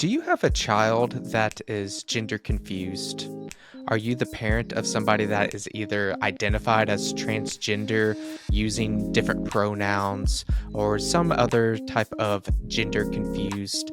Do you have a child that is gender confused? Are you the parent of somebody that is either identified as transgender using different pronouns or some other type of gender confused,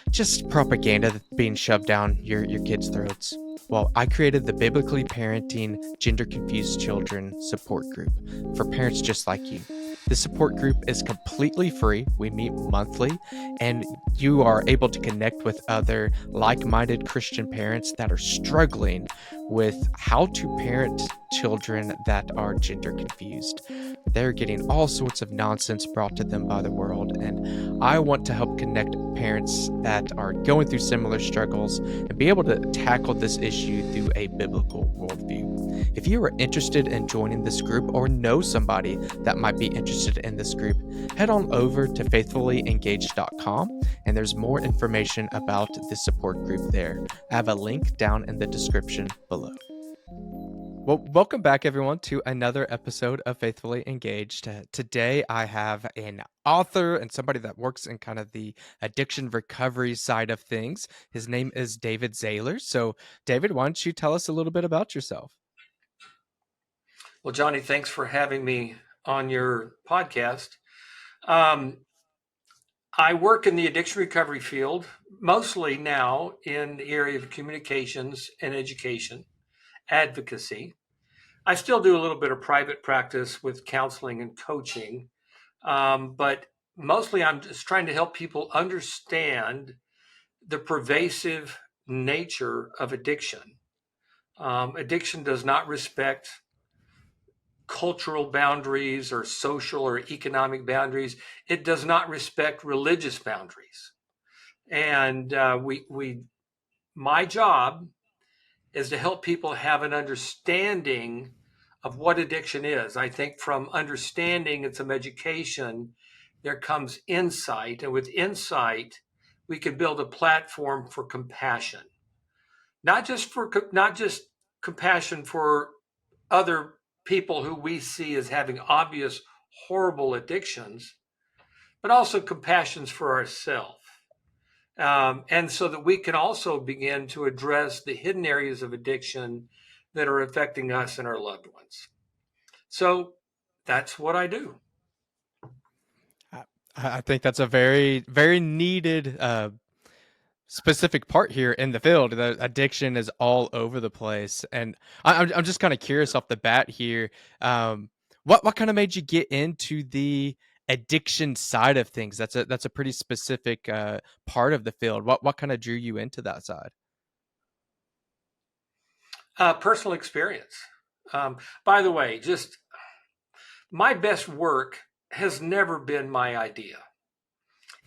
just propaganda that's being shoved down your kids' throats? Well, I created the Biblically Parenting Gender Confused Children support group for parents just like you. This support group is completely free. We meet monthly, and you are able to connect with other like minded Christian parents that are struggling with how to parent children that are gender confused. They're getting all sorts of nonsense brought to them by the world, and I want to help connect parents that are going through similar struggles and be able to tackle this issue through a biblical worldview. If you are interested in joining this group or know somebody that might be interested in this group, head on over to faithfullyengaged.com and there's more information about the support group there. I have a link down in the description below. Well, welcome back, everyone, to another episode of Faithfully Engaged. Today, I have an author and somebody that works in kind of the addiction recovery side of things. His name is David Zailer. So, David, why don't you tell us a little bit about yourself? Well, Johnny, thanks for having me on your podcast. I work in the addiction recovery field, mostly now in the area of communications and education, advocacy. I still do a little bit of private practice with counseling and coaching, but mostly I'm just trying to help people understand the pervasive nature of addiction. Addiction does not respect cultural boundaries or social or economic boundaries. It does not respect religious boundaries. And my job is to help people have an understanding of what addiction is. I think from understanding and some education, there comes insight. And with insight, we can build a platform for compassion, not just compassion for other people who we see as having obvious horrible addictions, but also compassions for ourselves. And so that we can also begin to address the hidden areas of addiction that are affecting us and our loved ones. So that's what I do. I think that's a very, very needed specific part here in the field. The addiction is all over the place, and I'm just kind of curious off the bat here. What kind of made you get into the addiction side of things? That's a pretty specific part of the field. What kind of drew you into that side? Personal experience. By the way, just my best work has never been my idea.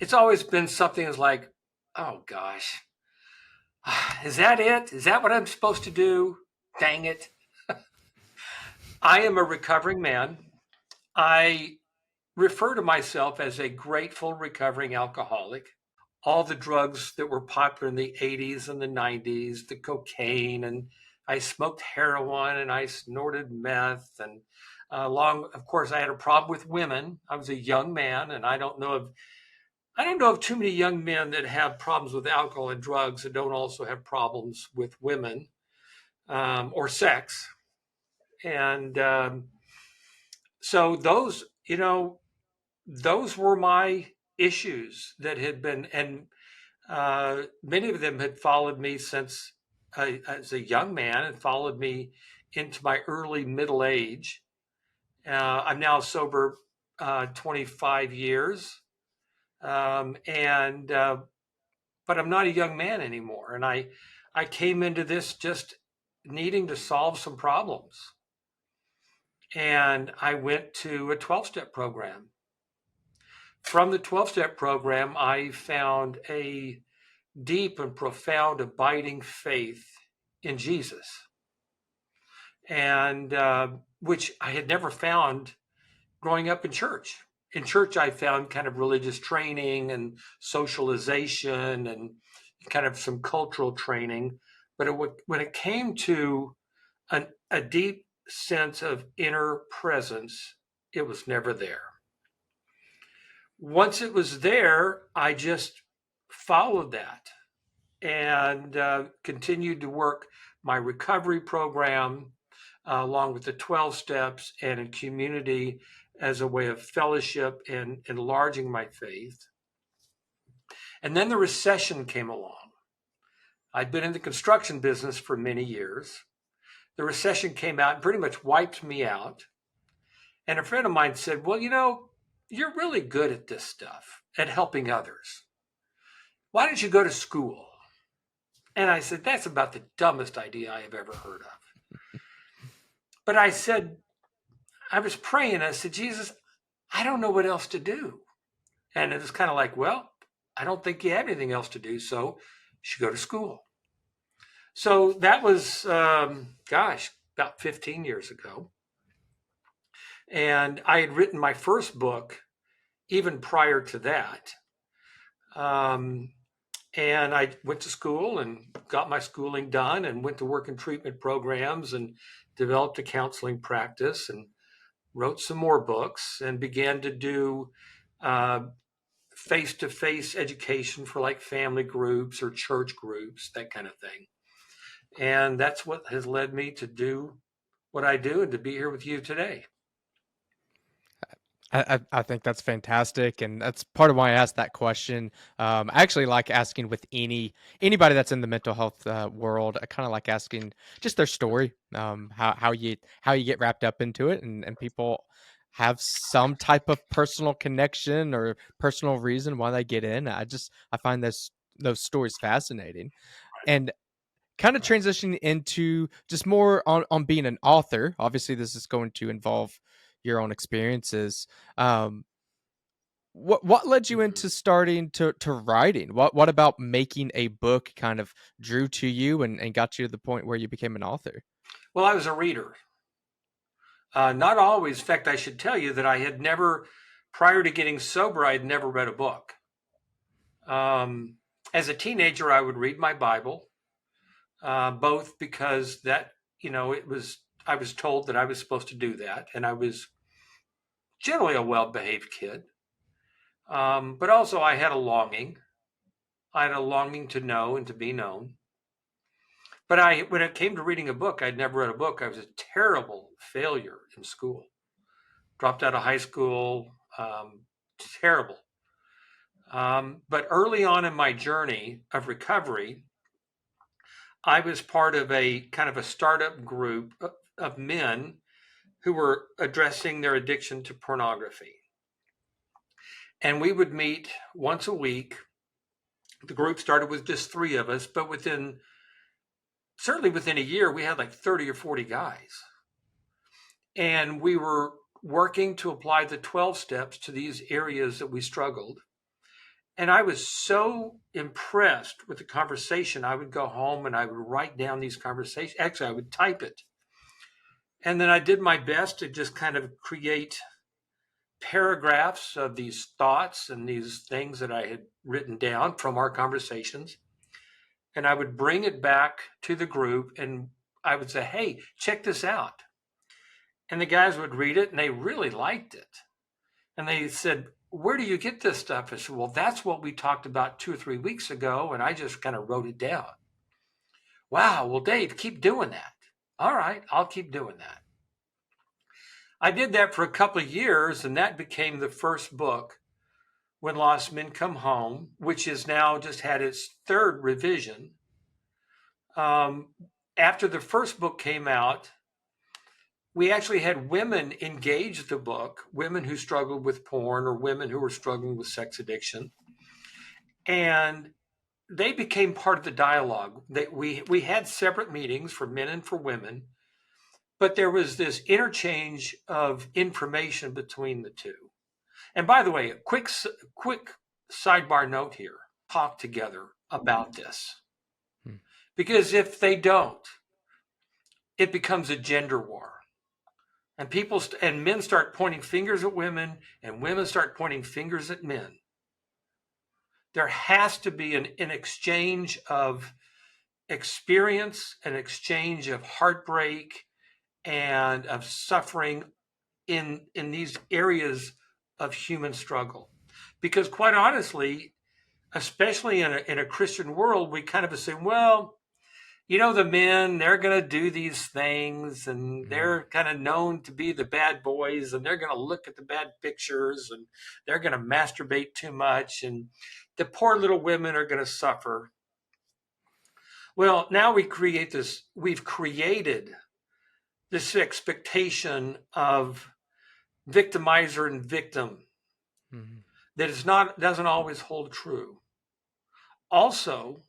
It's always been something that's like, oh gosh, is that it? Is that what I'm supposed to do? Dang it. I am a recovering man. I refer to myself as a grateful recovering alcoholic. All the drugs that were popular in the 80s and the 90s, the cocaine, and I smoked heroin and I snorted meth. And of course, I had a problem with women. I was a young man, and I don't know of too many young men that have problems with alcohol and drugs that don't also have problems with women or sex. And so those were my issues that had been, and many of them had followed me since as a young man and followed me into my early middle age. I'm now sober 25 years, and but I'm not a young man anymore. And I came into this just needing to solve some problems. And I went to a 12-step program. From the 12-step program, I found a deep and profound abiding faith in Jesus, and which I had never found growing up in church. In church, I found kind of religious training and socialization and kind of some cultural training. But when it came to a deep sense of inner presence, it was never there. Once it was there, I just followed that. and continued to work my recovery program along with the 12 steps and in community as a way of fellowship and enlarging my faith. And then the recession came along. I'd been in the construction business for many years. The recession came out and pretty much wiped me out. And a friend of mine said, well, you're really good at this stuff, at helping others. Why don't you go to school? And I said, that's about the dumbest idea I have ever heard of. But I said, I was praying. I said, Jesus, I don't know what else to do. And it was kind of like, well, I don't think you have anything else to do, so you should go to school. So that was, about 15 years ago. And I had written my first book even prior to that. And I went to school and got my schooling done and went to work in treatment programs and developed a counseling practice and wrote some more books and began to do face-to-face education for like family groups or church groups, that kind of thing. And that's what has led me to do what I do and to be here with you today. I think that's fantastic, and that's part of why I asked that question. I actually like asking with anybody that's in the mental health world. I kind of like asking just their story, how you get wrapped up into it, and people have some type of personal connection or personal reason why they get in. I find those stories fascinating, and kind of transitioning into just more on being an author. Obviously, this is going to involve your own experiences. Um, what led you into starting to writing? What about making a book kind of drew to you and got you to the point where you became an author? Well, I was a reader. Not always. In fact, I should tell you that I had never, prior to getting sober, I had never read a book. As a teenager, I would read my Bible, both because I was told that I was supposed to do that, and I was generally a well-behaved kid. But also, I had a longing. I had a longing to know and to be known. But when it came to reading a book, I'd never read a book. I was a terrible failure in school. Dropped out of high school. Terrible. But early on in my journey of recovery, I was part of a kind of a startup group of men who were addressing their addiction to pornography. And we would meet once a week. The group started with just 3 of us, but certainly within a year, we had like 30 or 40 guys. And we were working to apply the 12 steps to these areas that we struggled. And I was so impressed with the conversation. I would go home and I would write down these conversations. Actually, I would type it. And then I did my best to just kind of create paragraphs of these thoughts and these things that I had written down from our conversations. And I would bring it back to the group and I would say, hey, check this out. And the guys would read it and they really liked it. And they said, where do you get this stuff? I said, well, that's what we talked about 2 or 3 weeks ago. And I just kind of wrote it down. Wow. Well, Dave, keep doing that. All right. I'll keep doing that. I did that for a couple of years, and that became the first book, When Lost Men Come Home, which has now just had its 3rd revision. After the first book came out, we actually had women engage the book, women who struggled with porn or women who were struggling with sex addiction. And they became part of the dialogue. We had separate meetings for men and for women, but there was this interchange of information between the two. And by the way, a quick sidebar note here, talk together about this. Because if they don't, it becomes a gender war. And and men start pointing fingers at women and women start pointing fingers at men. There has to be an exchange of experience, an exchange of heartbreak and of suffering in these areas of human struggle. Because quite honestly, especially in a Christian world, we kind of assume, well, the men, they're going to do these things and Mm, they're kind of known to be the bad boys and they're going to look at the bad pictures and they're going to masturbate too much and the poor little women are going to suffer. Well, now we've created this expectation of victimizer and victim mm, that doesn't always hold true. Also,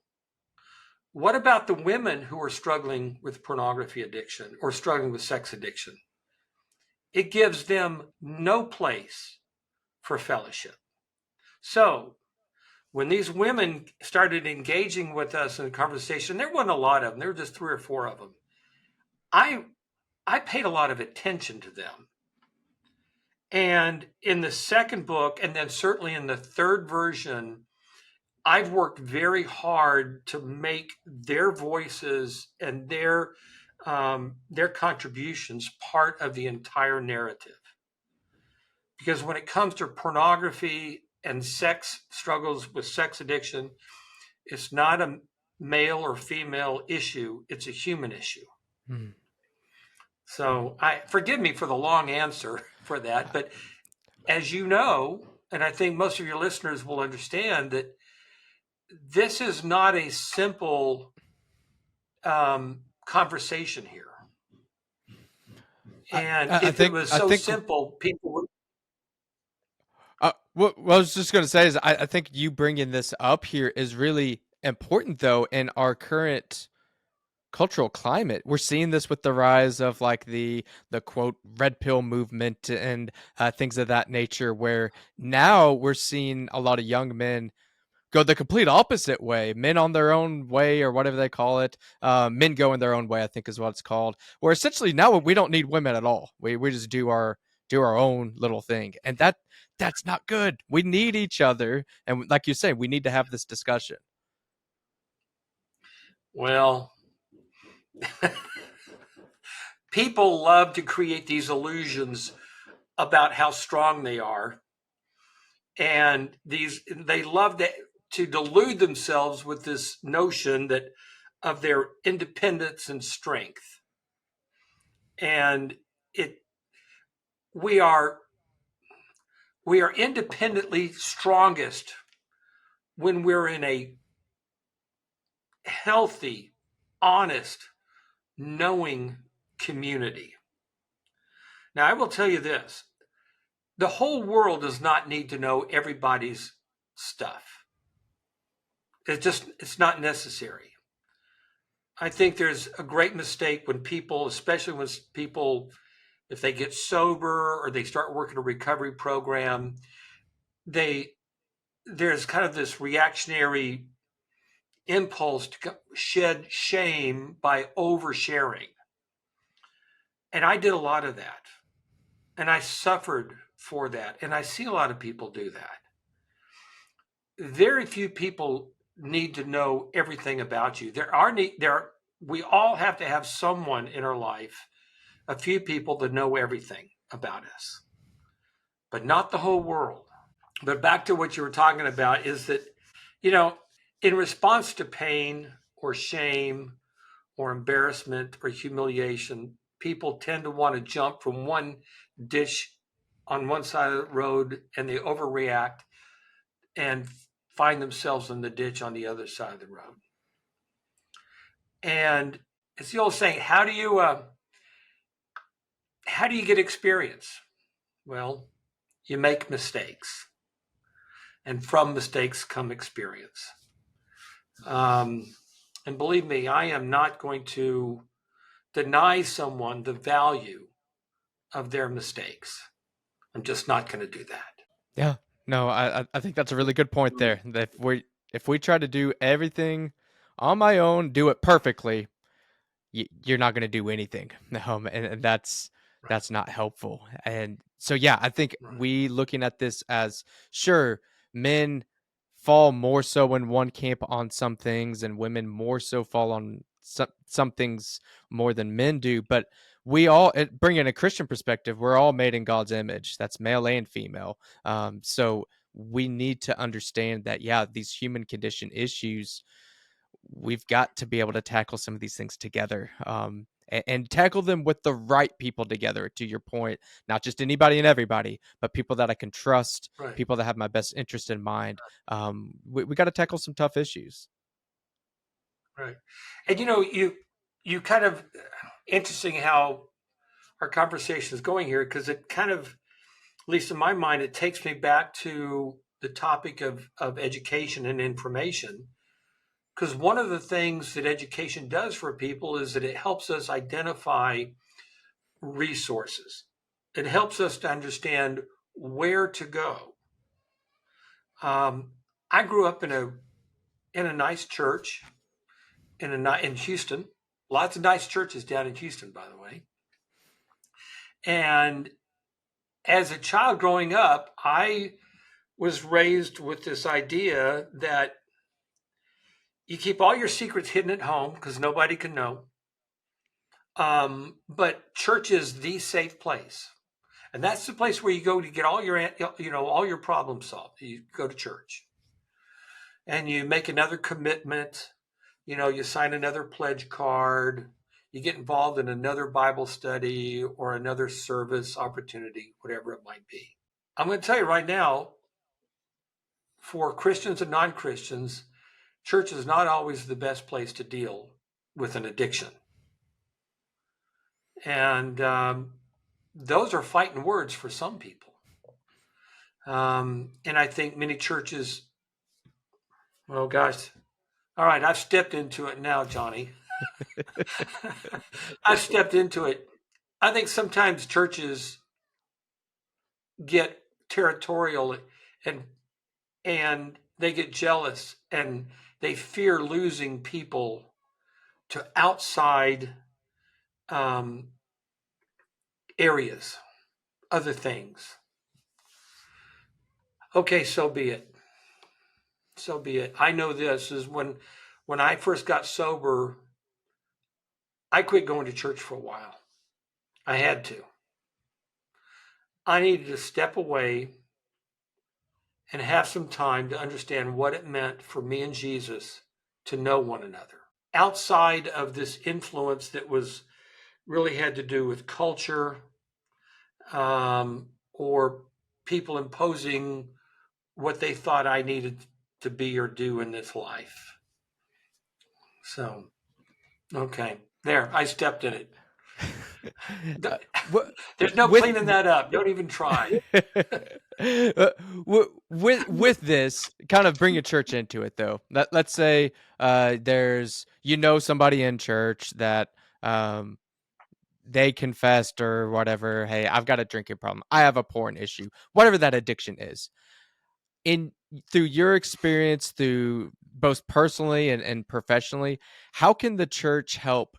what about the women who are struggling with pornography addiction or struggling with sex addiction? It gives them no place for fellowship. So when these women started engaging with us in a conversation, there wasn't a lot of them. There were just 3 or 4 of them. I I paid a lot of attention to them. And in the second book, and then certainly in the third version, I've worked very hard to make their voices and their contributions part of the entire narrative. Because when it comes to pornography and sex struggles with sex addiction, it's not a male or female issue, it's a human issue. mm. So I forgive me for the long answer for that, but as you know, and I think most of your listeners will understand that this is not a simple conversation here. I, And I if it think was I so think simple, people would. what I was just going to say is I think you bringing this up here is really important though in our current cultural climate. We're seeing this with the rise of like the quote red pill movement and things of that nature, where now we're seeing a lot of young men go the complete opposite way. Men on their own way, or whatever they call it. Men going their own way, I think is what it's called. Where essentially now we don't need women at all. We just do our own little thing, and that's not good. We need each other, and like you say, we need to have this discussion. Well, people love to create these illusions about how strong they are, and they love to delude themselves with this notion that of their independence and strength. And it we are we are independently strongest when we're in a healthy, honest, knowing community. Now, I will tell you this: the whole world does not need to know everybody's stuff. It's not necessary. I think there's a great mistake when people, especially when people, if they get sober or they start working a recovery program, they there's kind of this reactionary impulse to shed shame by oversharing. And I did a lot of that. And I suffered for that. And I see a lot of people do that. Very few people need to know everything about you. We all have to have someone in our life, a few people that know everything about us, but not the whole world. But back to what you were talking about is that, you know, in response to pain or shame or embarrassment or humiliation, people tend to want to jump from one ditch on one side of the road and they overreact and find themselves in the ditch on the other side of the road. And it's the old saying, how do you get experience? Well, you make mistakes, and from mistakes come experience. Um, and believe me, I am not going to deny someone the value of their mistakes. I'm just not going to do that. Yeah. No, I think that's a really good point there. That if we try to do everything on my own, do it perfectly, you're not going to do anything. And Right, that's not helpful. And so yeah, I think right. we looking at this as sure men fall more so in one camp on some things, and women more so fall on some things more than men do. But we all bring in a Christian perspective. We're all made in God's image. That's male and female. So we need to understand that, yeah, these human condition issues, we've got to be able to tackle some of these things together, and tackle them with the right people together, to your point, not just anybody and everybody, but people that I can trust, Right. people that have my best interest in mind. We got to tackle some tough issues. Right. And you kind of interesting how our conversation is going here, because it kind of, at least in my mind, it takes me back to the topic of education and information. Because one of the things that education does for people is that it helps us identify resources. It helps us to understand where to go. Um, I grew up in a nice church in Houston. Lots of nice churches down in Houston, by the way. And as a child growing up, I was raised with this idea that you keep all your secrets hidden at home because nobody can know. But church is the safe place, and that's the place where you go to get all your all your problems solved. You go to church, and you make another commitment. You sign another pledge card. You get involved in another Bible study or another service opportunity, whatever it might be. I'm going to tell you right now, for Christians and non-Christians, church is not always the best place to deal with an addiction. And those are fighting words for some people. And I think many churches, oh gosh, all right, I've stepped into it now, Johnny. I've stepped into it. I think sometimes churches get territorial and they get jealous and they fear losing people to outside areas, other things. Okay, so be it. So be it. I know this is when I first got sober, I quit going to church for a while. I had to. I needed to step away and have some time to understand what it meant for me and Jesus to know one another. Outside of this influence that was really had to do with culture, or people imposing what they thought I needed to be or do in this life. So, okay, there, I stepped in it. uh, wh- There's no with cleaning that up. Don't even try. with this, kind of bring a church into it, though. Let's say there's somebody in church that um, they confessed or whatever. Hey, I've got a drinking problem. I have a porn issue. Whatever that addiction is. In Through your experience, through both personally and professionally, how can the church help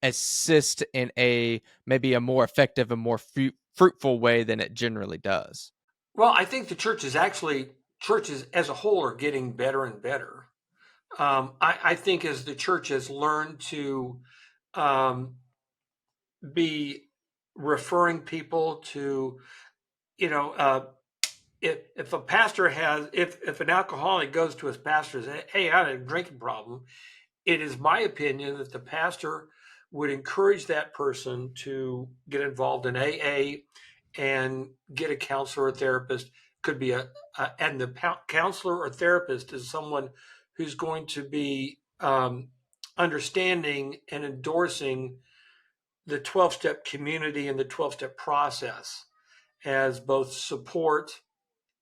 assist in a maybe a more effective and more fruitful way than it generally does? Well, I think the churches as a whole are getting better and better. I think as the church has learned to um, be referring people to, you know, if a pastor has, if an alcoholic goes to his pastor and says, "Hey, I had a drinking problem," it is my opinion that the pastor would encourage that person to get involved in AA and get a counselor or therapist. Could be and the counselor or therapist is someone who's going to be understanding and endorsing the 12-step community and the 12-step process as both support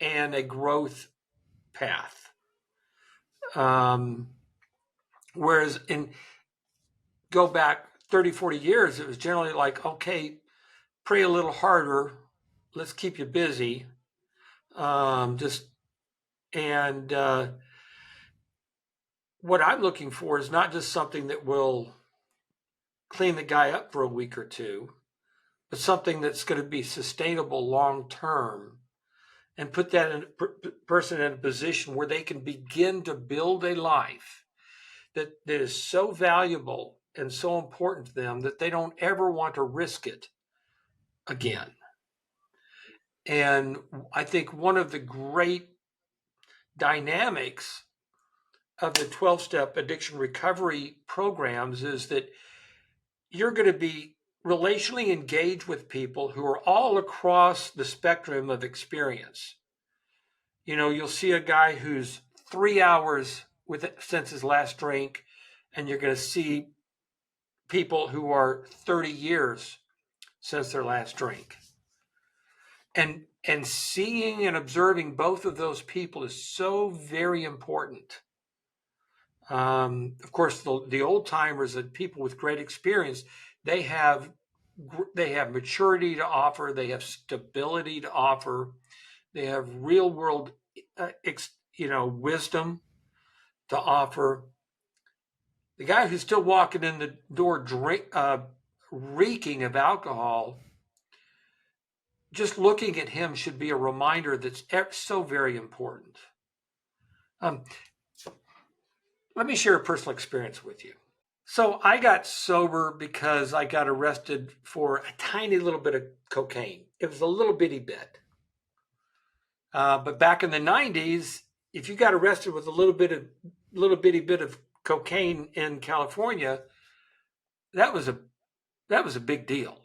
and a growth path. Um, Whereas go back 30, 40 years, it was generally like, okay, pray a little harder. Let's keep you busy. Just and what I'm looking for is not just something that will clean the guy up for a week or two, but something that's going to be sustainable long term and put that person in a position where they can begin to build a life that is so valuable and so important to them that they don't ever want to risk it again. And I think one of the great dynamics of the 12-step addiction recovery programs is that you're going to be relationally engaged with people who are all across the spectrum of experience. You'll see a guy who's 3 hours since his last drink, and you're going to see people who are 30 years since their last drink. And seeing and observing both of those people is so very important. Of course, the old timers and people with great experience, they have maturity to offer, they have stability to offer, they have real world, wisdom to offer. The guy who's still walking in the door, reeking of alcohol, just looking at him should be a reminder that's so very important. Let me share a personal experience with you. So I got sober because I got arrested for a tiny little bit of cocaine. It was a little bitty bit. But back in the 90s, if you got arrested with a little bitty bit of cocaine in California, that was a big deal.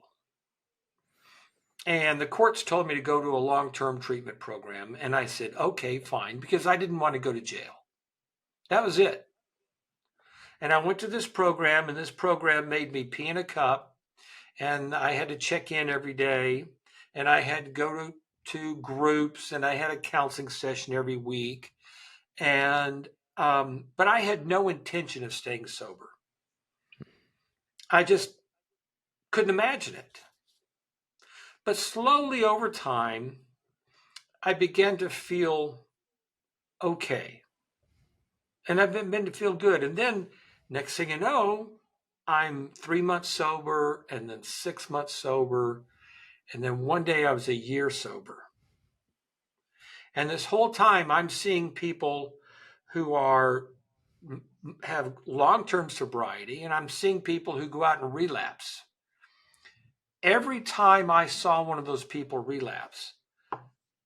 And the courts told me to go to a long-term treatment program. And I said, okay, fine, because I didn't want to go to jail. That was it. And I went to this program, and this program made me pee in a cup, and I had to check in every day, and I had to go to groups, and I had a counseling session every week. And but I had no intention of staying sober. I just couldn't imagine it. But slowly over time, I began to feel okay. And I've been to feel good. And then next thing you know, I'm 3 months sober, and then 6 months sober. And then one day I was a year sober. And this whole time I'm seeing people who have long-term sobriety, and I'm seeing people who go out and relapse. Every time I saw one of those people relapse,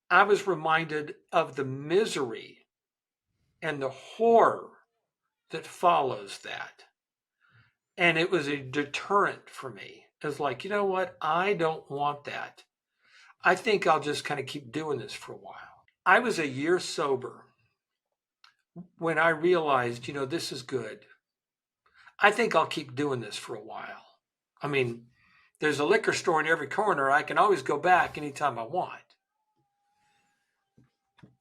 I was reminded of the misery and the horror that follows that. And it was a deterrent for me. It was like, you know what? I don't want that. I think I'll just kind of keep doing this for a while. I was a year sober when I realized, this is good. I think I'll keep doing this for a while. I mean, there's a liquor store in every corner. I can always go back anytime I want.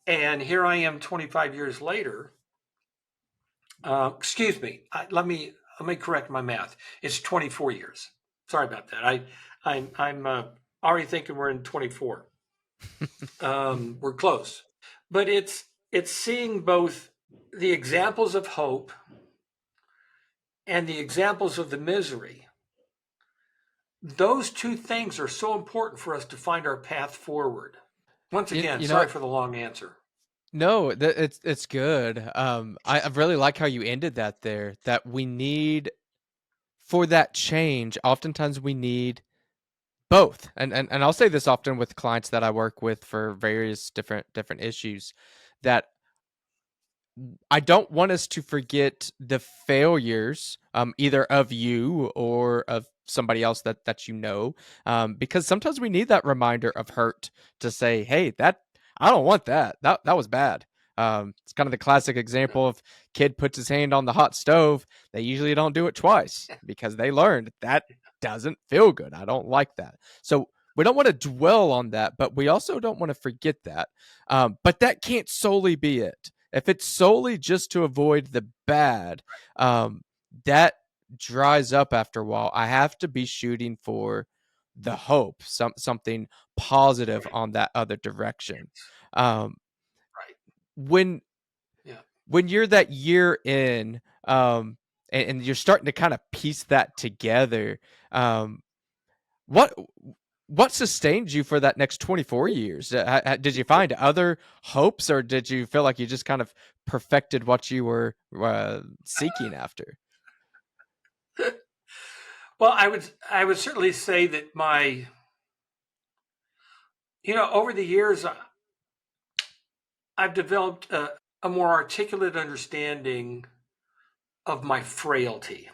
And here I am 25 years later. Excuse me. Let me correct my math. It's 24 years. Sorry about that. I'm already thinking we're in 24. We're close, but it's seeing both the examples of hope and the examples of the misery. Those two things are so important for us to find our path forward. Once again, sorry for the long answer. No, it's good. I really like how you ended that there. That we need for that change. Oftentimes we need both, and I'll say this often with clients that I work with for various different issues. That I don't want us to forget the failures, either of you or of somebody else that because sometimes we need that reminder of hurt to say, "Hey, that I don't want that. That was bad." It's kind of the classic example of kid puts his hand on the hot stove. They usually don't do it twice because they learned that doesn't feel good. I don't like that. So we don't want to dwell on that, but we also don't want to forget that. But that can't solely be it. If it's solely just to avoid the bad, that dries up after a while. I have to be shooting for the hope, something positive Right. on that other direction. Right. When Yeah. when you're that year in, and you're starting to kind of piece that together, what sustained you for that next 24 years? Did you find other hopes, or did you feel like you just kind of perfected what you were seeking after? Well, I would certainly say that over the years, I've developed a more articulate understanding of my frailty.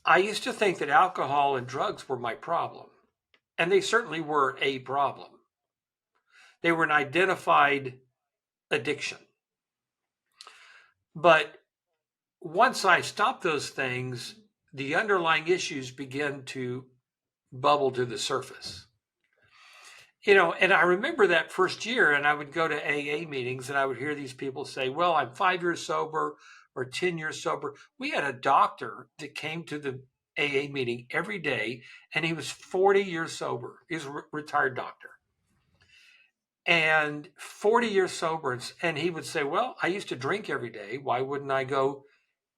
I used to think that alcohol and drugs were my problem, and they certainly were a problem. They were an identified addiction. But once I stopped those things, the underlying issues began to bubble to the surface. And I remember that first year, and I would go to AA meetings and I would hear these people say, well, I'm 5 years sober or 10 years sober. We had a doctor that came to the AA meeting every day, and he was 40 years sober. He was a retired doctor. And 40 years sober. And he would say, well, I used to drink every day. Why wouldn't I go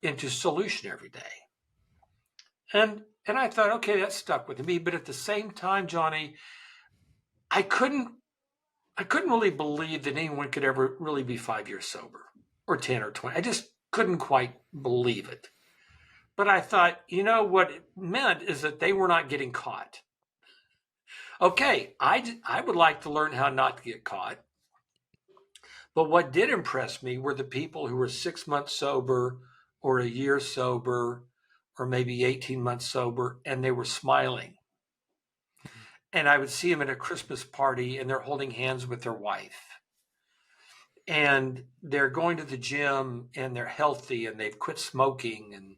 into solution every day? And I thought, okay, that stuck with me. But at the same time, Johnny, I couldn't really believe that anyone could ever really be 5 years sober or 10 or 20. I just couldn't quite believe it. But I thought, what it meant is that they were not getting caught. Okay, I would like to learn how not to get caught. But what did impress me were the people who were 6 months sober or a year sober or maybe 18 months sober, and they were smiling. And I would see them at a Christmas party and they're holding hands with their wife. And they're going to the gym and they're healthy and they've quit smoking.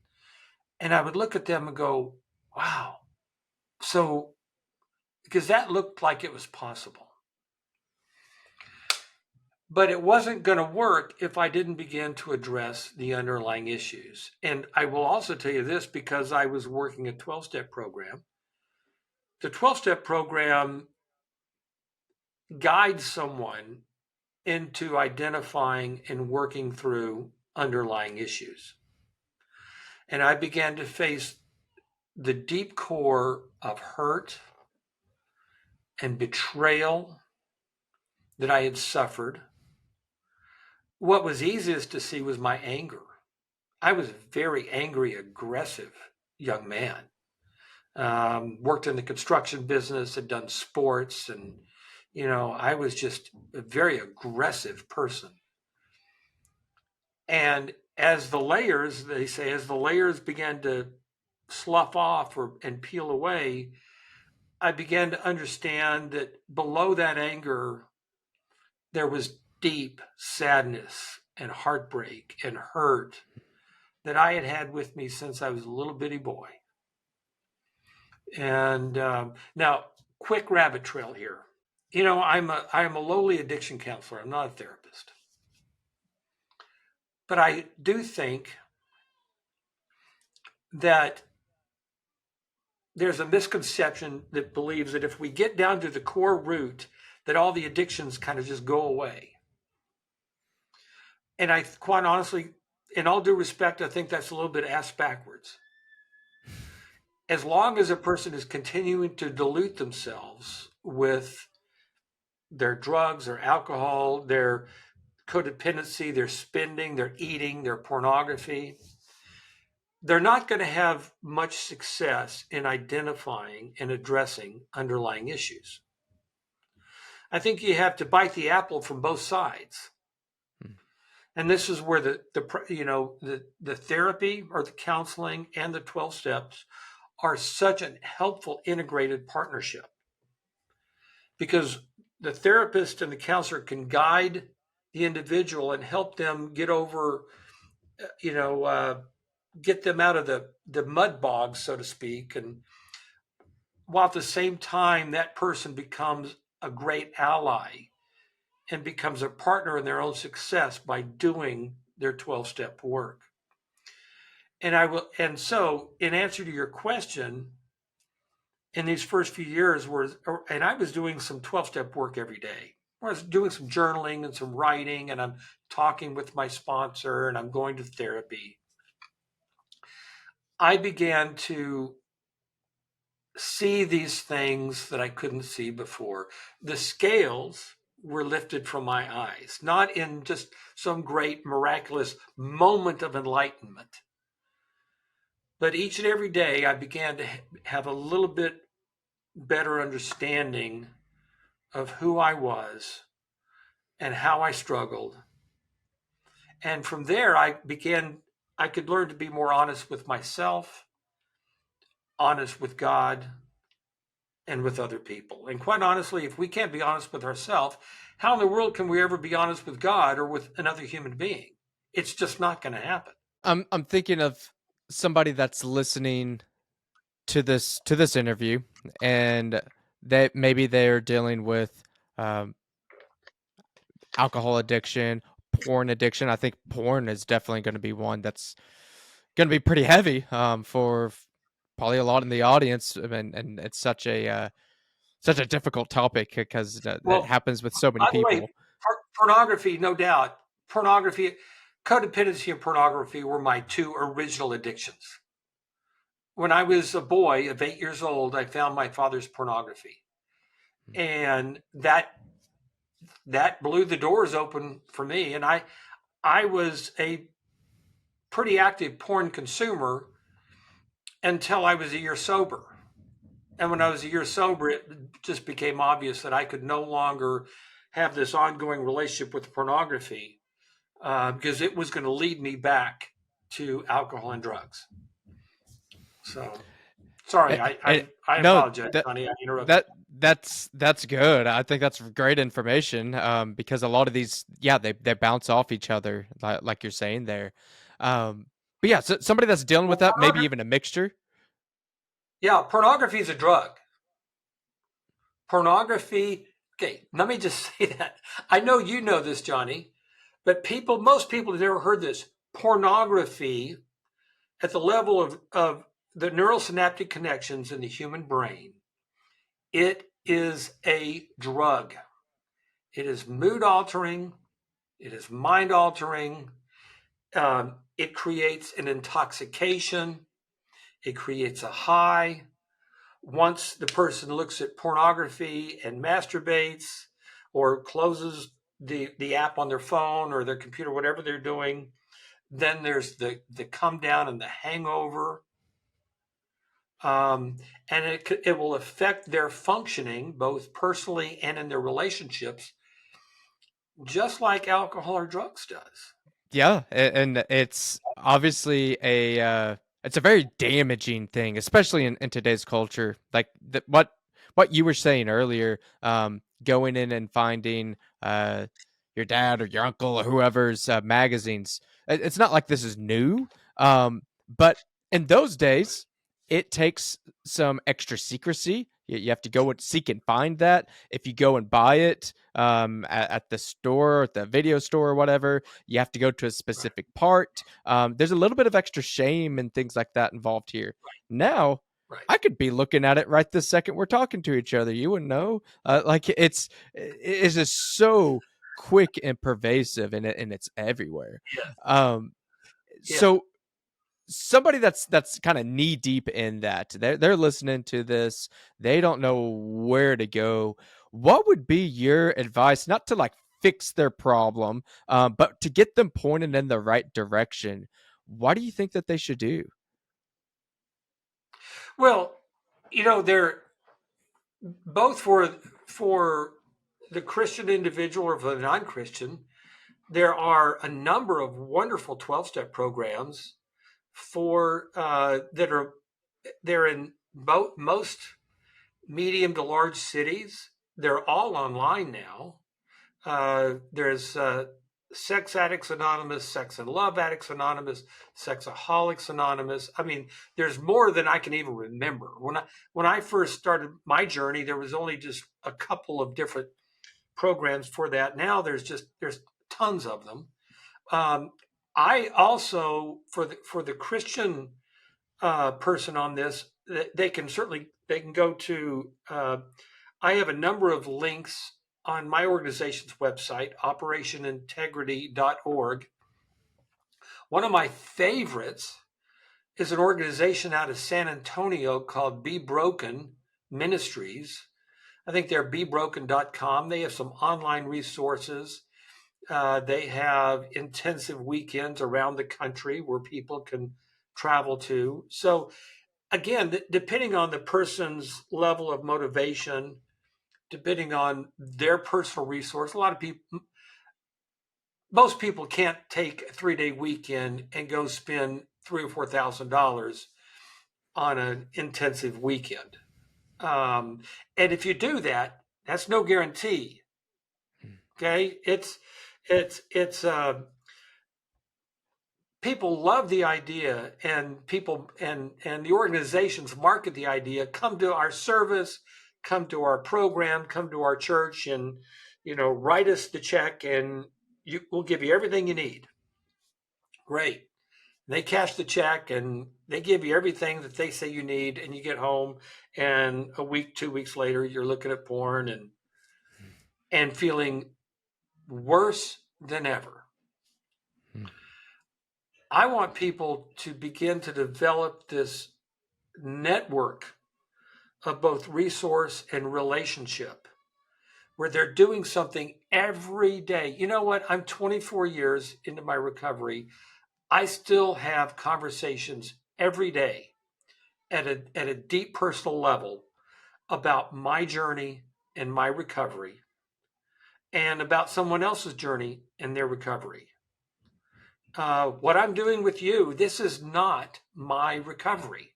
And I would look at them and go, wow. So, because that looked like it was possible. But it wasn't going to work if I didn't begin to address the underlying issues. And I will also tell you this, because I was working a 12-step program. The 12-step program guides someone into identifying and working through underlying issues. And I began to face the deep core of hurt and betrayal that I had suffered. What was easiest to see was my anger. I was a very angry, aggressive young man. Worked in the construction business, had done sports, and, I was just a very aggressive person. And as the layers, they say, as the layers began to slough off and peel away, I began to understand that below that anger, there was deep sadness and heartbreak and hurt that I had had with me since I was a little bitty boy. And now, quick rabbit trail here. I'm a lowly addiction counselor. I'm not a therapist. But I do think that there's a misconception that believes that if we get down to the core root, that all the addictions kind of just go away. And I quite honestly, in all due respect, I think that's a little bit ass backwards. As long as a person is continuing to dilute themselves with their drugs, their alcohol, their codependency, their spending, their eating, their pornography, they're not going to have much success in identifying and addressing underlying issues. I think you have to bite the apple from both sides. And this is where the therapy or the counseling and the 12 steps are such a helpful integrated partnership, because the therapist and the counselor can guide the individual and help them get over, get them out of the mud bog, so to speak. And while at the same time, that person becomes a great ally and becomes a partner in their own success by doing their 12-step work. And so in answer to your question, in these first few years and I was doing some 12-step work every day. I was doing some journaling and some writing, and I'm talking with my sponsor, and I'm going to therapy. I began to see these things that I couldn't see before. The scales were lifted from my eyes, not in just some great miraculous moment of enlightenment. But each and every day, I began to have a little bit better understanding of who I was and how I struggled. And from there, I could learn to be more honest with myself, honest with God, and with other people. And quite honestly, if we can't be honest with ourselves, how in the world can we ever be honest with God or with another human being? It's just not going to happen. I'm thinking of somebody that's listening to this interview, and that maybe they're dealing with um, alcohol addiction, porn addiction. I think porn is definitely going to be one that's going to be pretty heavy for probably a lot in the audience, and it's such a difficult topic because it Well, happens with so many by the way, people. pornography, no doubt, pornography, codependency and pornography were my two original addictions. When I was a boy of 8 years old, I found my father's pornography, and that blew the doors open for me. And I was a pretty active porn consumer until I was a year sober. And when I was a year sober, it just became obvious that I could no longer have this ongoing relationship with pornography because it was going to lead me back to alcohol and drugs. So, sorry, And I no, apologize, honey. I interrupted. that that's good. I think that's great information because a lot of these, yeah, they bounce off each other, like you're saying there. But yeah, so somebody that's dealing with Well, that, maybe even a mixture. yeah, pornography is a drug. Pornography. Okay, let me just say that. I know you know this, Johnny, but most people have never heard this. Pornography at the level of the neural synaptic connections in the human brain, it is a drug. It is mood altering. It is mind altering. It creates an intoxication. It creates a high. Once the person looks at pornography and masturbates or closes the app on their phone or their computer, whatever they're doing, then there's the come down and the hangover. And it will affect their functioning both personally and in their relationships, just like alcohol or drugs does. Yeah, and it's obviously it's a very damaging thing, especially in today's culture. Like what you were saying earlier, going in and finding your dad or your uncle or whoever's magazines. It's not like this is new, but in those days, it takes some extra secrecy. You have to go and seek and find that. If you go and buy it at the store, at the video store or whatever, you have to go to a Right, specific part. There's a little bit of extra shame and things like that involved here. Now, right. I could be looking at it right this second we're talking to each other. You wouldn't know. Like it's just so quick and pervasive, and it's everywhere. Yeah, Um, yeah. so somebody that's kind of knee deep in that, they're listening to this, they don't know where to go. What would be your advice, not to like fix their problem, but to get them pointed in the right direction? What do you think that they should do? Well, they're both for the Christian individual or for the non-Christian. There are a number of wonderful 12-step programs for that are they're in most medium to large cities. They're all online now. There's Sex Addicts Anonymous, Sex and Love Addicts Anonymous, Sexaholics Anonymous. I mean, there's more than I can even remember. When I first started my journey, there was only just a couple of different programs for that. Now there's tons of them. Um, I also for the Christian person on this, they can go to. I have a number of links on my organization's website, operationintegrity.org. One of my favorites is an organization out of San Antonio called Be Broken Ministries. I think they're bebroken.com. They have some online resources. They have intensive weekends around the country where people can travel to. So, again, depending on the person's level of motivation, depending on their personal resource, a lot of people, most people can't take a 3-day weekend and go spend $3,000 or $4,000 on an intensive weekend. And if you do that, that's no guarantee. Okay, it's people love the idea, and people and the organizations market the idea. Come to our service, come to our program, come to our church, and write us the check, and we'll give you everything you need. Great. They cash the check and they give you everything that they say you need, and you get home, and a week, 2 weeks later, you're looking at porn and feeling worse than ever. I want people to begin to develop this network of both resource and relationship where they're doing something every day. You know what? I'm 24 years into my recovery. I still have conversations every day at a deep personal level about my journey and my recovery, and about someone else's journey and their recovery. What I'm doing with you, this is not my recovery.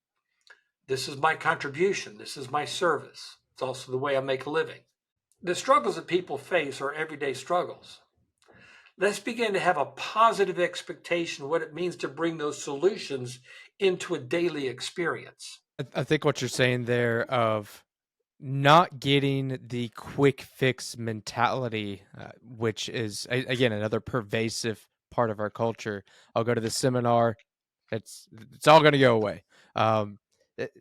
This is my contribution. This is my service. It's also the way I make a living. The struggles that people face are everyday struggles. Let's begin to have a positive expectation of what it means to bring those solutions into a daily experience. I think what you're saying there of not getting the quick fix mentality, which is again another pervasive part of our culture. I'll go to the seminar. It's all going to go away. Um, it,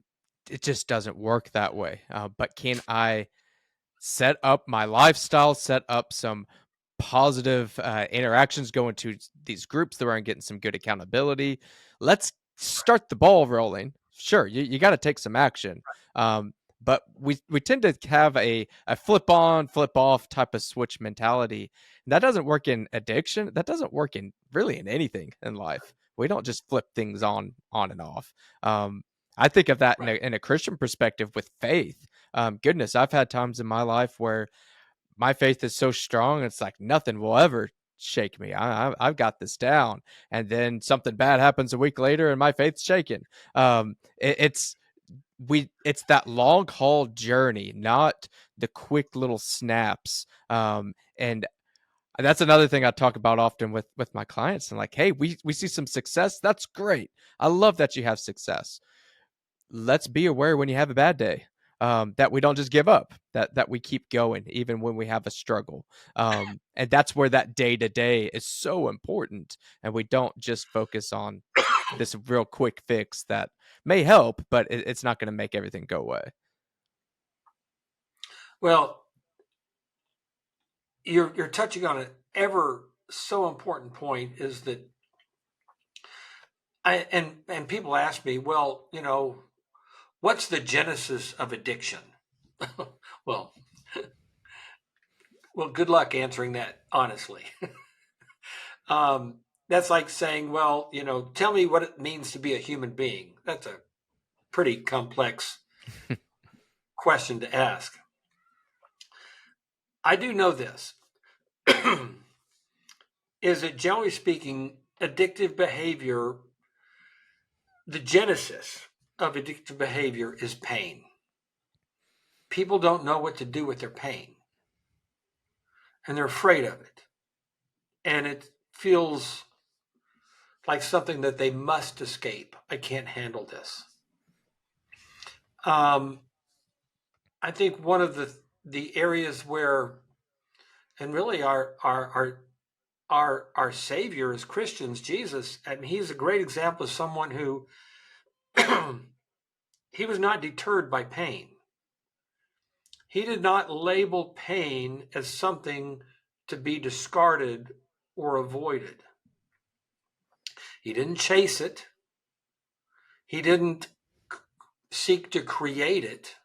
it just doesn't work that way. But can I set up my lifestyle, set up some positive interactions, going to these groups where I'm getting some good accountability? Let's start the ball rolling. Sure, you got to take some action. But we tend to have a flip on, flip off type of switch mentality. That doesn't work in addiction. That doesn't work in really in anything in life. We don't just flip things on and off. I think of that Right. in a Christian perspective with faith. Goodness, I've had times in my life where my faith is so strong, it's like nothing will ever shake me. I've got this down. And then something bad happens a week later, and my faith's shaken. It's that long haul journey, not the quick little snaps. And that's another thing I talk about often with my clients. And like, hey, we see some success. That's great. I love that you have success. Let's be aware when you have a bad day, that we don't just give up, that we keep going even when we have a struggle. And that's where that day to day is so important, and we don't just focus on this real quick fix that may help, but it's not going to make everything go away. Well, you're touching on an ever so important point, is that and people ask me, well, what's the genesis of addiction? well, well, good luck answering that honestly. That's like saying, well, tell me what it means to be a human being. That's a pretty complex question to ask. I do know this is that generally speaking, addictive behavior, the genesis of addictive behavior is pain. People don't know what to do with their pain, and they're afraid of it. And it feels like something that they must escape. I can't handle this. Um, I think one of the areas where, and really our Savior as Christians, Jesus, I mean, he's a great example of someone who he was not deterred by pain. He did not label pain as something to be discarded or avoided. He didn't chase it. He didn't seek to create it,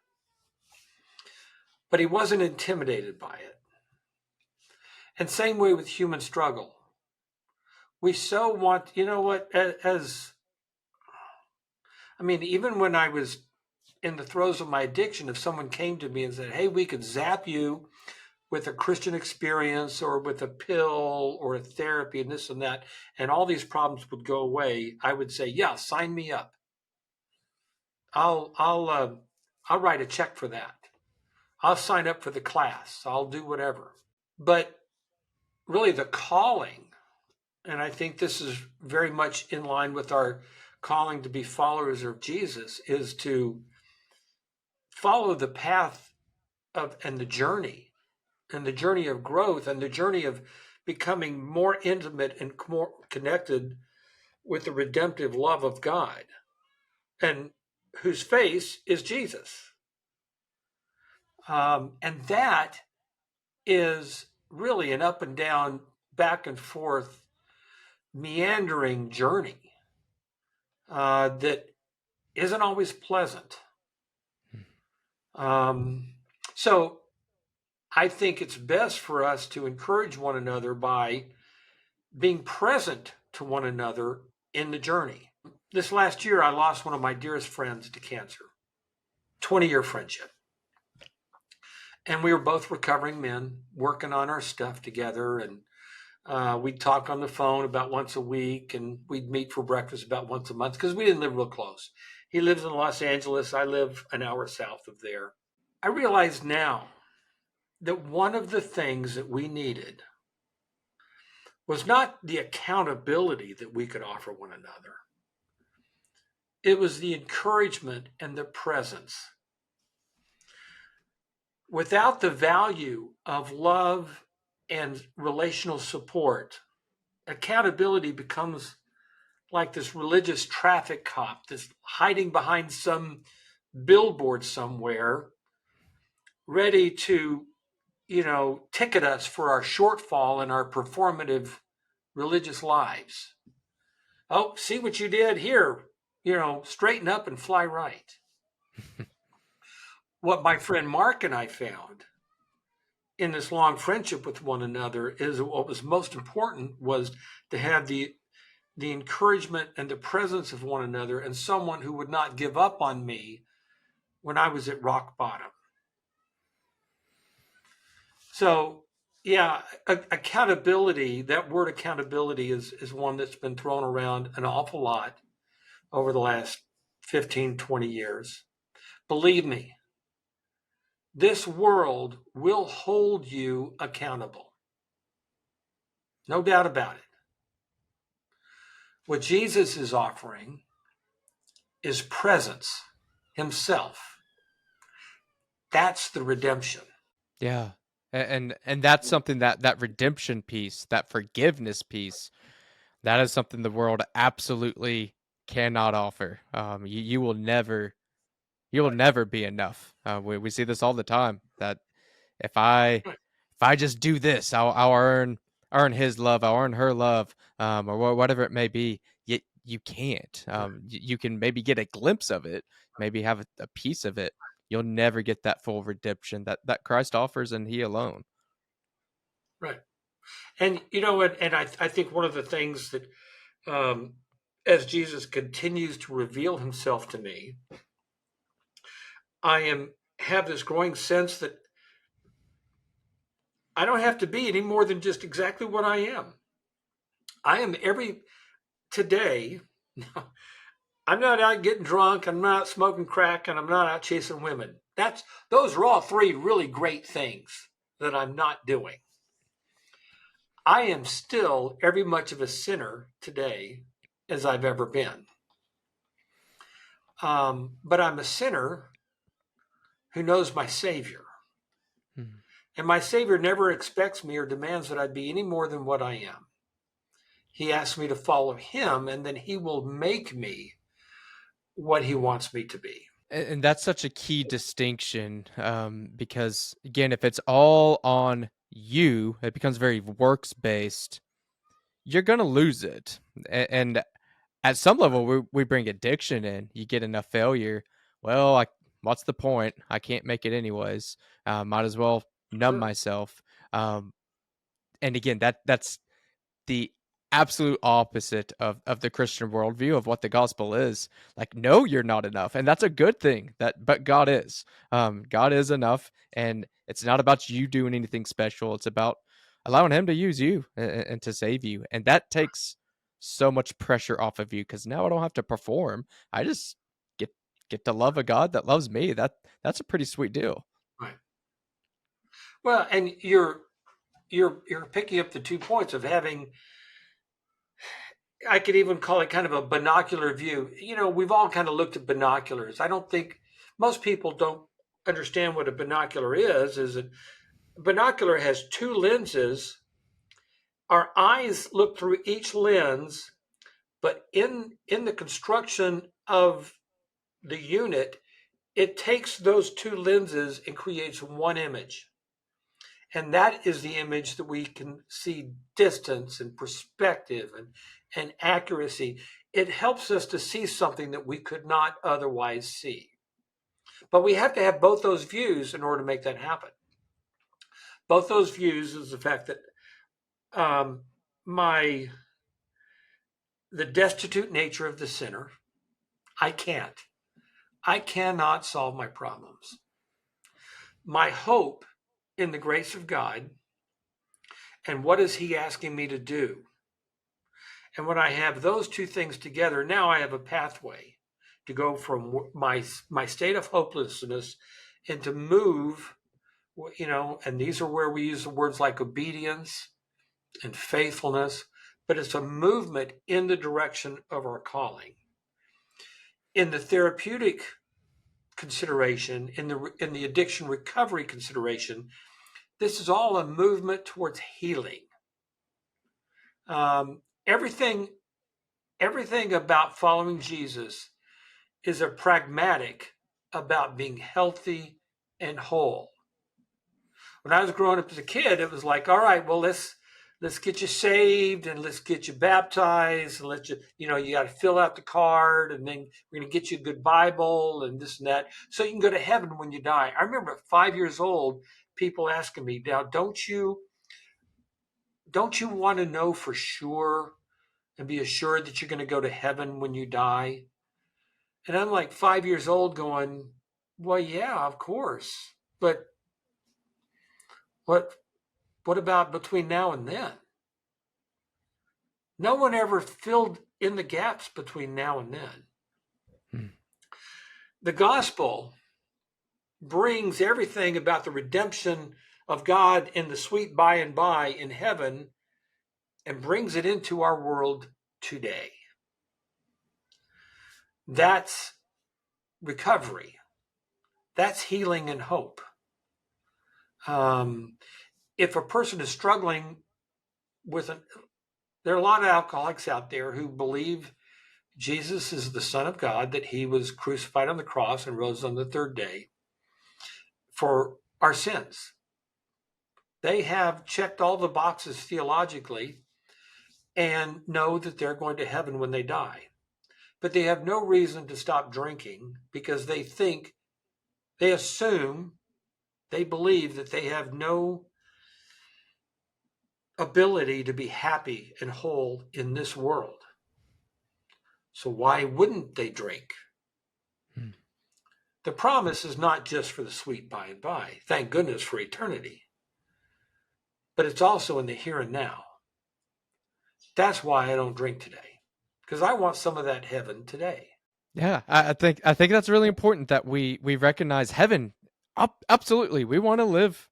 but he wasn't intimidated by it. And same way with human struggle. We so want, even when I was in the throes of my addiction, if someone came to me and said, hey, we could zap you with a Christian experience or with a pill or a therapy and this and that, and all these problems would go away, I would say, yeah, sign me up. I'll write a check for that. I'll sign up for the class. I'll do whatever. But really, the calling, and I think this is very much in line with our calling to be followers of Jesus, is to follow the path of and the journey of growth and the journey of becoming more intimate and more connected with the redemptive love of God, and whose face is Jesus. And that is really an up and down, back and forth, meandering journey that isn't always pleasant. So I think it's best for us to encourage one another by being present to one another in the journey. This last year, I lost one of my dearest friends to cancer, 20-year friendship. And we were both recovering men working on our stuff together. And we'd talk on the phone about once a week, and we'd meet for breakfast about once a month because we didn't live real close. He lives in Los Angeles. I live an hour south of there. I realize now that one of the things that we needed was not the accountability that we could offer one another. It was the encouragement and the presence. Without the value of love and relational support, accountability becomes like this religious traffic cop that's hiding behind some billboard somewhere, ready to, ticket us for our shortfall in our performative religious lives. Oh, see what you did here, straighten up and fly right. What my friend Mark and I found in this long friendship with one another is what was most important was to have the encouragement and the presence of one another, and someone who would not give up on me when I was at rock bottom. So, yeah, accountability, that word accountability is one that's been thrown around an awful lot over the last 15, 20 years. Believe me, this world will hold you accountable. No doubt about it. What Jesus is offering is presence, himself. That's the redemption. Yeah. And that's something that redemption piece, that forgiveness piece, that is something the world absolutely cannot offer. You will never be enough. We see this all the time. That if I Right, if I just do this, I'll earn his love, I'll earn her love, or whatever it may be. Yet you can't. right, You can maybe get a glimpse of it, maybe have a piece of it. You'll never get that full redemption that Christ offers, and He alone. right. And you know what? And I think one of the things that, um, as Jesus continues to reveal himself to me, have this growing sense that I don't have to be any more than just exactly what I am. I am today. I'm not out getting drunk. I'm not smoking crack, and I'm not out chasing women. Those are all three really great things that I'm not doing. I am still every much of a sinner today as I've ever been. But I'm a sinner who knows my Savior. Mhm. And my Savior never expects me or demands that I be any more than what I am. He asks me to follow him, and then he will make me what he wants me to be. And that's such a key distinction, because again, if it's all on you, it becomes very works based. You're gonna lose it, and at some level, we bring addiction in. You get enough failure. Well, what's the point? I can't make it anyways. Might as well numb Sure. myself. And again, that's the absolute opposite of the Christian worldview of what the gospel is. Like, no, you're not enough, and that's a good thing. But God is. God is enough, and it's not about you doing anything special. It's about allowing Him to use you and to save you, and that takes so much pressure off of you because now I don't have to perform. I just get get to love a God that loves me. That's a pretty sweet deal. Right. Well, and you're picking up the 2 points of having, I could even call it kind of a binocular view. We've all kind of looked at binoculars. I don't think most people don't understand what a binocular is. Is a binocular has 2 lenses. Our eyes look through each lens, but in the construction of the unit, it takes those 2 lenses and creates one image. And that is the image that we can see distance and perspective and accuracy. It helps us to see something that we could not otherwise see. But we have to have both those views in order to make that happen. Both those views is the fact that um, my the destitute nature of the sinner, I can't. I cannot solve my problems. My hope in the grace of God, and what is He asking me to do? And when I have those 2 things together, now I have a pathway to go from my state of hopelessness and to move, and these are where we use the words like obedience and faithfulness, but it's a movement in the direction of our calling. In the therapeutic consideration, in the addiction recovery consideration, this is all a movement towards healing. Everything about following Jesus is a pragmatic about being healthy and whole. When I was growing up as a kid, it was like, all right, well, let's get you saved and let's get you baptized and you got to fill out the card and then we're going to get you a good Bible and this and that so you can go to heaven when you die. I remember at 5 years old, people asking me, now, don't you want to know for sure and be assured that you're going to go to heaven when you die? And I'm like 5 years old going, well, yeah, of course. But what about between now and then? No one ever filled in the gaps between now and then. Hmm. The gospel brings everything about the redemption of God in the sweet by and by in heaven and brings it into our world today. That's recovery. That's healing and hope. If a person is struggling with there are a lot of alcoholics out there who believe Jesus is the Son of God, that He was crucified on the cross and rose on the 3rd day for our sins. They have checked all the boxes theologically and know that they're going to heaven when they die. But they have no reason to stop drinking because they assume, they believe that they have no ability to be happy and whole in this world. So why wouldn't they drink? Hmm. The promise is not just for the sweet by and by. Thank goodness for eternity. But it's also in the here and now. That's why I don't drink today, because I want some of that heaven today. Yeah, I think that's really important that we recognize heaven. Absolutely, we want to live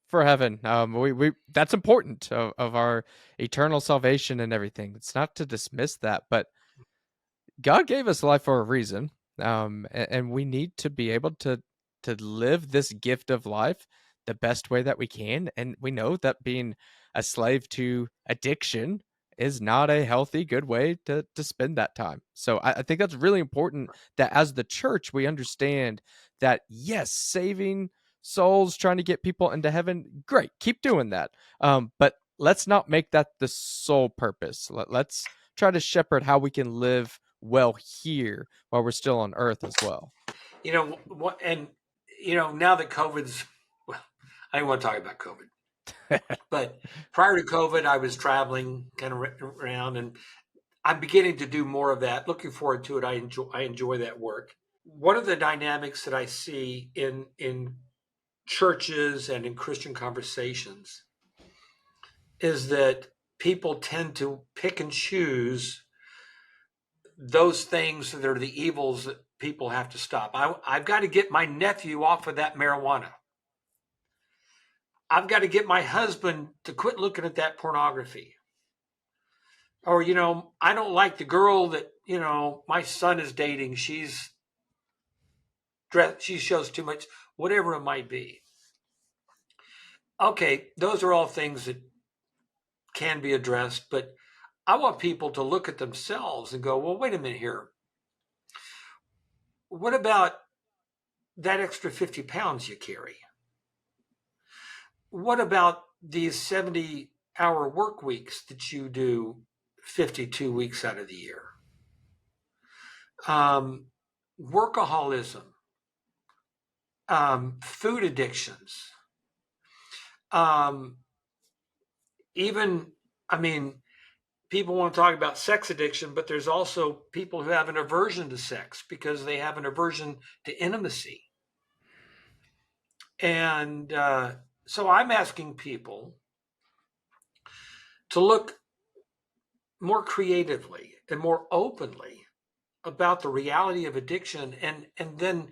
for heaven. We that's important of our eternal salvation and everything. It's not to dismiss that, but God gave us life for a reason, and we need to be able to live this gift of life the best way that we can. And we know that being a slave to addiction is not a healthy, good way to spend that time. So I think that's really important that as the church we understand that yes, saving souls, trying to get people into heaven, great, keep doing that. But let's not make that the sole purpose. Let's try to shepherd how we can live well here while we're still on earth as well. Now that COVID's, well, I don't want to talk about COVID. But prior to COVID, I was traveling kind of around, and I'm beginning to do more of that. Looking forward to it. I enjoy that work. One of the dynamics that I see in churches and in Christian conversations is that people tend to pick and choose those things that are the evils that people have to stop. I've got to get my nephew off of that marijuana. I've got to get my husband to quit looking at that pornography. Or, I don't like the girl that, my son is dating. She shows too much, whatever it might be. Okay, those are all things that can be addressed, but I want people to look at themselves and go, well, wait a minute here. What about that extra 50 pounds you carry? What about these 70-hour work weeks that you do 52 weeks out of the year? Workaholism, food addictions, um, even, I mean, people want to talk about sex addiction, but there's also people who have an aversion to sex because they have an aversion to intimacy. And so I'm asking people to look more creatively and more openly about the reality of addiction, and then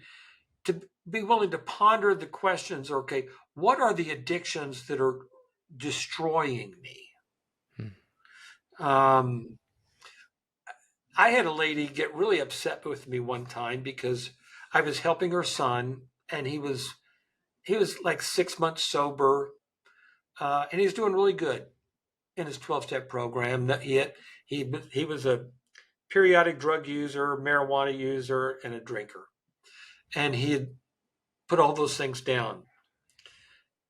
to be willing to ponder the questions. Okay, what are the addictions that are destroying me? um, I had a lady get really upset with me one time because I was helping her son, and he was like 6 months sober, and he's doing really good in his 12-step program. That he was a periodic drug user, marijuana user, and a drinker, and he had put all those things down,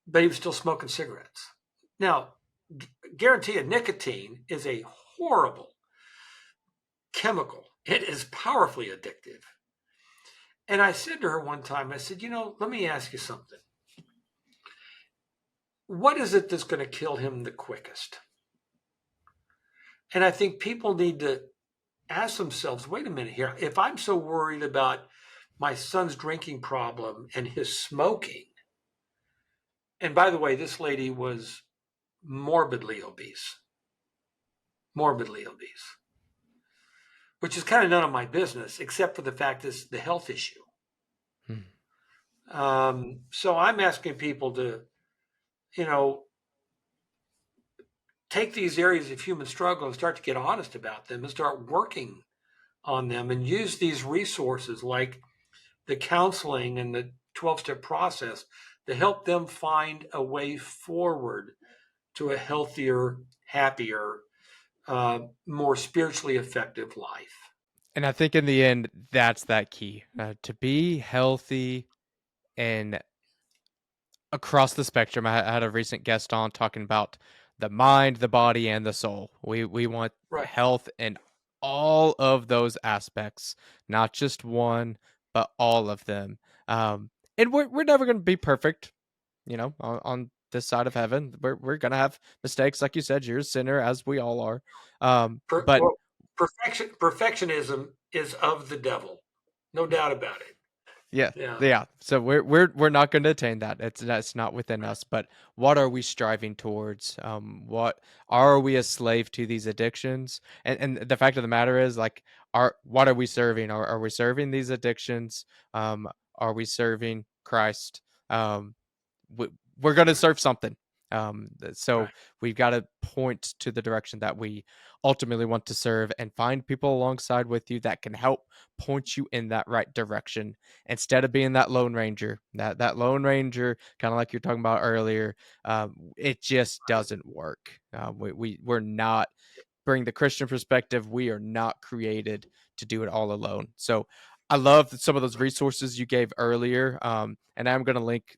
but he was still smoking cigarettes. Now, guarantee you, nicotine is a horrible chemical. It is powerfully addictive. And I said to her one time, I said, let me ask you something. What is it that's going to kill him the quickest? And I think people need to ask themselves, wait a minute here. If I'm so worried about my son's drinking problem and his smoking, and by the way, this lady was morbidly obese, morbidly obese, which is kind of none of my business, except for the fact is the health issue. So I'm asking people to, you know, take these areas of human struggle and start to get honest about them and start working on them and use these resources like the counseling and the 12-step process to help them find a way forward to a healthier, happier, more spiritually effective life. And I think in the end, that's that key to be healthy and across the spectrum. I had a recent guest on talking about the mind, the body, and the soul. We want Right. health in all of those aspects, not just one, but all of them. And we're never going to be perfect, on this side of heaven. We're gonna have mistakes, like you said. You're a sinner, as we all are. But Well, perfectionism is of the devil, no doubt about it. yeah, Yeah. yeah. So we're not going to attain that. That's not within us. But what are we striving towards? What are we a slave to these addictions? And the fact of the matter is, like, what are we serving? Are we serving these addictions? Are we serving Christ? Um, we, we're going to serve something. So Right. we've got to point to the direction that we ultimately want to serve and find people alongside with you that can help point you in that right direction instead of being that lone ranger. That lone ranger, kind of like you're talking about earlier, it just doesn't work. We're not, bring the Christian perspective, we are not created to do it all alone. So I love some of those resources you gave earlier, and I'm going to link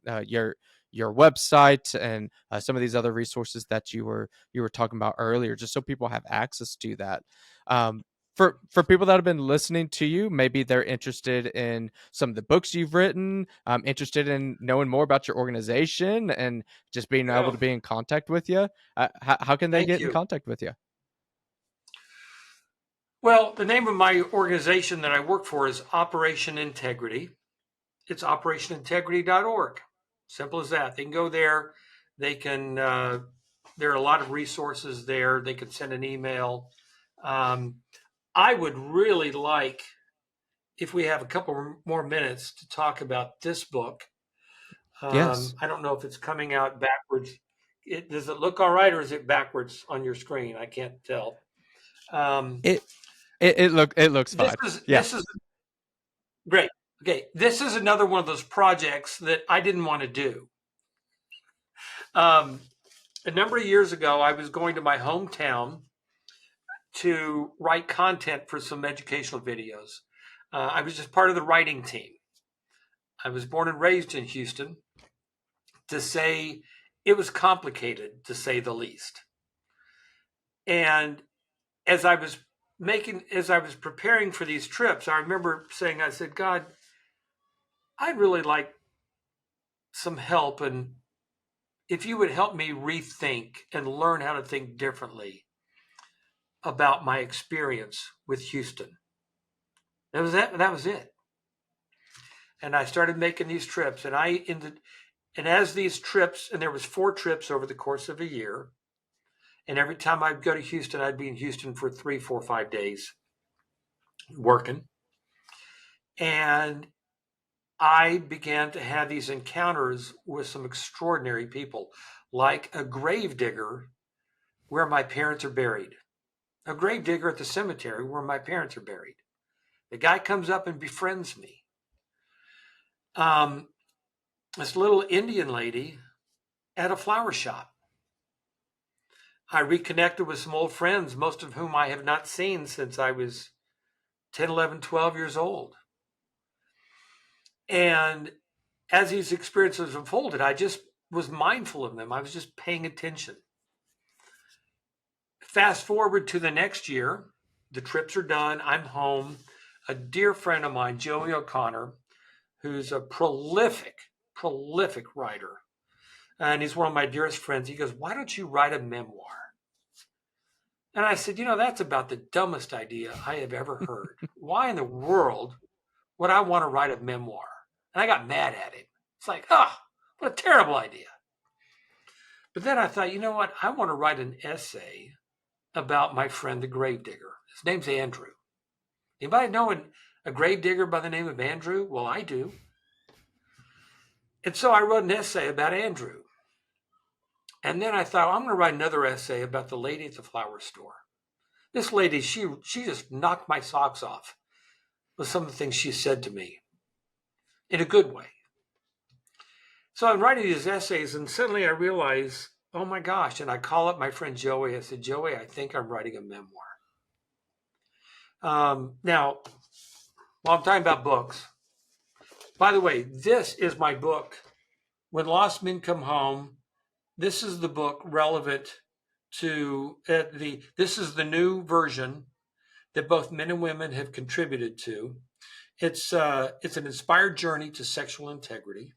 your website and some of these other resources that you were talking about earlier, just so people have access to that. Um, for people that have been listening to you, maybe they're interested in some of the books you've written, interested in knowing more about your organization, and just being able Yeah, to be in contact with you. How can they thank get in you. contact with you? Well, the name of my organization that I work for is Operation Integrity. It's operationintegrity.org. Simple as that. They can go there. They can, there are a lot of resources there. They can send an email. Um, I would really like, if we have a couple more minutes, to talk about this book. Yes. I don't know if it's coming out backwards. Does it look all right, or is it backwards on your screen? I can't tell. Um, It it looks this fine. is Yeah. this is great. Okay, this is another one of those projects that I didn't want to do. Um, a number of years ago, I was going to my hometown to write content for some educational videos. I was just part of the writing team. I was born and raised in Houston. To say it was complicated, to say the least. And as I was as I was preparing for these trips, I remember saying, I said, God, I'd really like some help. And if you would help me rethink and learn how to think differently about my experience with Houston. That was it. That was it. And I started making these trips, and as these trips, and there was 4 trips over the course of a year, and every time I'd go to Houston, I'd be in Houston for 3, 4, 5 days working. And I began to have these encounters with some extraordinary people, like a grave digger where my parents are buried, a grave digger at the cemetery where my parents are buried. The guy comes up and befriends me. Um, this little Indian lady at a flower shop. I reconnected with some old friends, most of whom I have not seen since I was 10, 11, 12 years old. And as these experiences unfolded, I just was mindful of them. I was just paying attention. Fast forward to the next year, the trips are done. I'm home. A dear friend of mine, Joey O'Connor, who's a prolific writer, and he's one of my dearest friends. He goes, "Why don't you write a memoir?" And I said, that's about the dumbest idea I have ever heard. Why in the world would I want to write a memoir? And I got mad at him. It's like, what a terrible idea. But then I thought, what? I want to write an essay about my friend, the gravedigger. His name's Andrew. Anybody know a gravedigger by the name of Andrew? Well, I do. And so I wrote an essay about Andrew. And then I thought, I'm going to write another essay about the lady at the flower store. This lady, she just knocked my socks off with some of the things she said to me in a good way. So I'm writing these essays, and suddenly I realize, oh my gosh, and I call up my friend Joey. I said, Joey, I think I'm writing a memoir. Now, while I'm talking about books, by the way, this is my book, When Lost Men Come Home. This is the book relevant to this is the new version that both men and women have contributed to. It's an inspired journey to sexual integrity.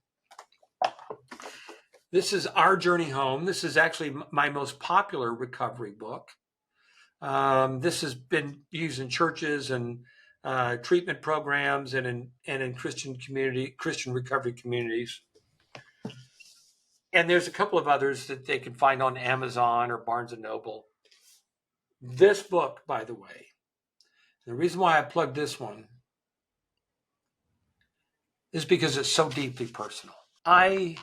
This is our journey home. This is actually my most popular recovery book. This has been used in churches and treatment programs and in Christian recovery communities. And there's a couple of others that they can find on Amazon or Barnes and Noble. This book, by the way, the reason why I plugged this one is because it's so deeply personal. I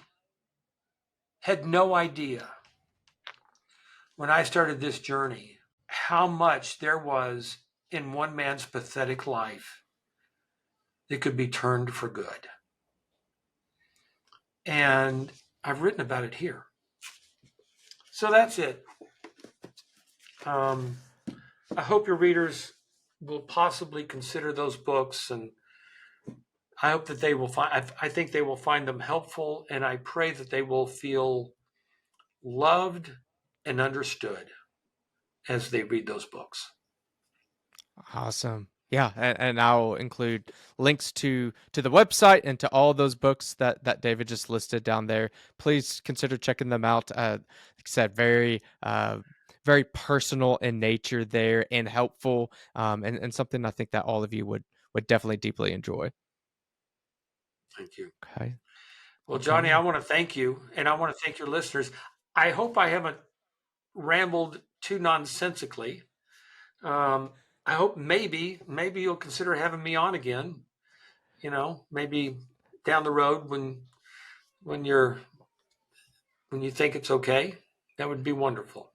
had no idea when I started this journey how much there was in one man's pathetic life that could be turned for good. And I've written about it here. So that's it. I hope your readers will possibly consider those books, and I hope that they will I think they will find them helpful, and I pray that they will feel loved and understood as they read those books. Awesome. Yeah, and I'll include links to the website and to all those books that David just listed down there. Please consider checking them out. Like I said, very personal in nature there and helpful, and something I think that all of you would definitely deeply enjoy. Thank you. Okay. Well, Okay. Johnny, I want to thank you, and I want to thank your listeners. I hope I haven't rambled too nonsensically. I hope maybe you'll consider having me on again. Maybe down the road when you're when you think it's okay. That would be wonderful.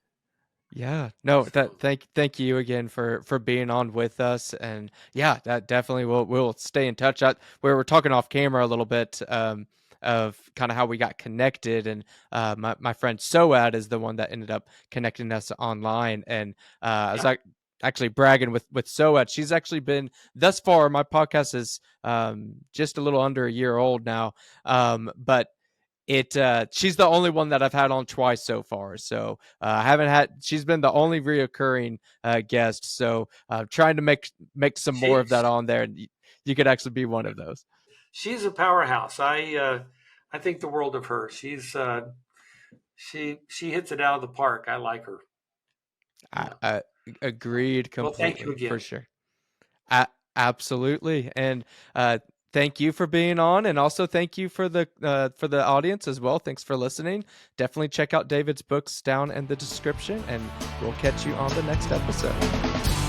Yeah. No, So, thank you again for being on with us. And yeah, that definitely we'll stay in touch. We were talking off camera a little bit of kind of how we got connected, and my friend Soad is the one that ended up connecting us online. And I was yeah. like actually bragging with Soad. She's actually been thus far, my podcast is just a little under a year old now. But she's the only one that I've had on twice so far. So I haven't had, she's been the only reoccurring guest. So trying to make some more She of that on there, and you could actually be one of those. she's a powerhouse. I think the world of her. She hits it out of the park. I like her. I, Yeah. I agreed Well, thank you completely for again. sure. Absolutely. And thank you for being on, and also thank you for the audience as well. Thanks for listening. Definitely check out David's books down in the description, and we'll catch you on the next episode.